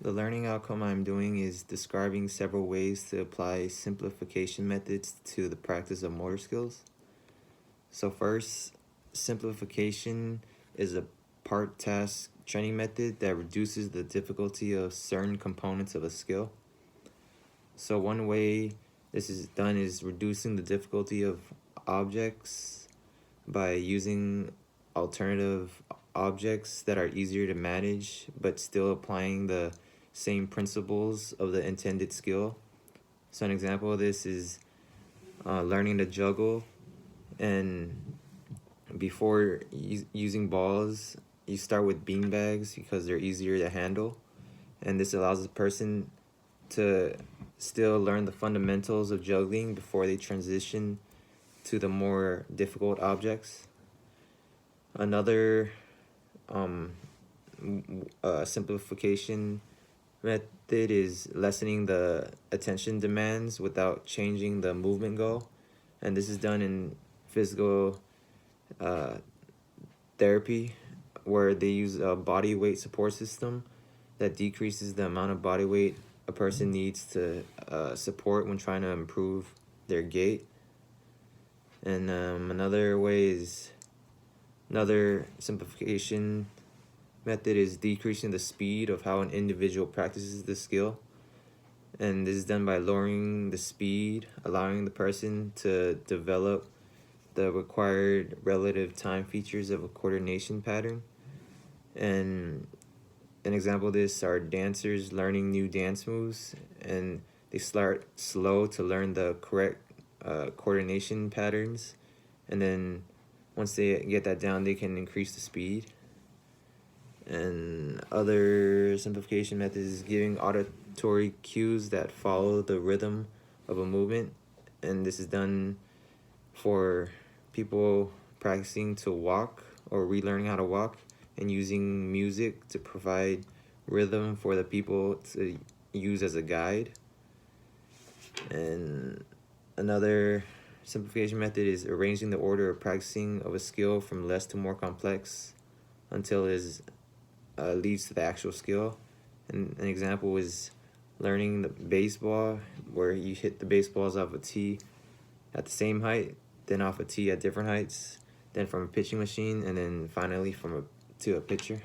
The learning outcome I'm doing is describing several ways to apply simplification methods to the practice of motor skills. So first, simplification is a part-task training method that reduces the difficulty of certain components of a skill. So one way this is done is reducing the difficulty of objects by using alternative objects that are easier to manage but still applying the same principles of the intended skill. So an example of this is learning to juggle, and before using balls you start with bean bags because they're easier to handle, and this allows the person to still learn the fundamentals of juggling before they transition to the more difficult objects. Another simplification method is lessening the attention demands without changing the movement goal, and this is done in physical therapy, where they use a body weight support system that decreases the amount of body weight a person needs to support when trying to improve their gait. And another simplification method is decreasing the speed of how an individual practices the skill, and this is done by lowering the speed, allowing the person to develop the required relative time features of a coordination pattern. And an example of this are dancers learning new dance moves, and they start slow to learn the correct coordination patterns, and then once they get that down they can increase the speed. And other simplification methods is giving auditory cues that follow the rhythm of a movement, and this is done for people practicing to walk or relearning how to walk, and using music to provide rhythm for the people to use as a guide. And another simplification method is arranging the order of practicing of a skill from less to more complex until it leads to the actual skill. And an example is learning the baseball, where you hit the baseballs off a tee at the same height, then off a tee at different heights, then from a pitching machine, and then finally to a pitcher.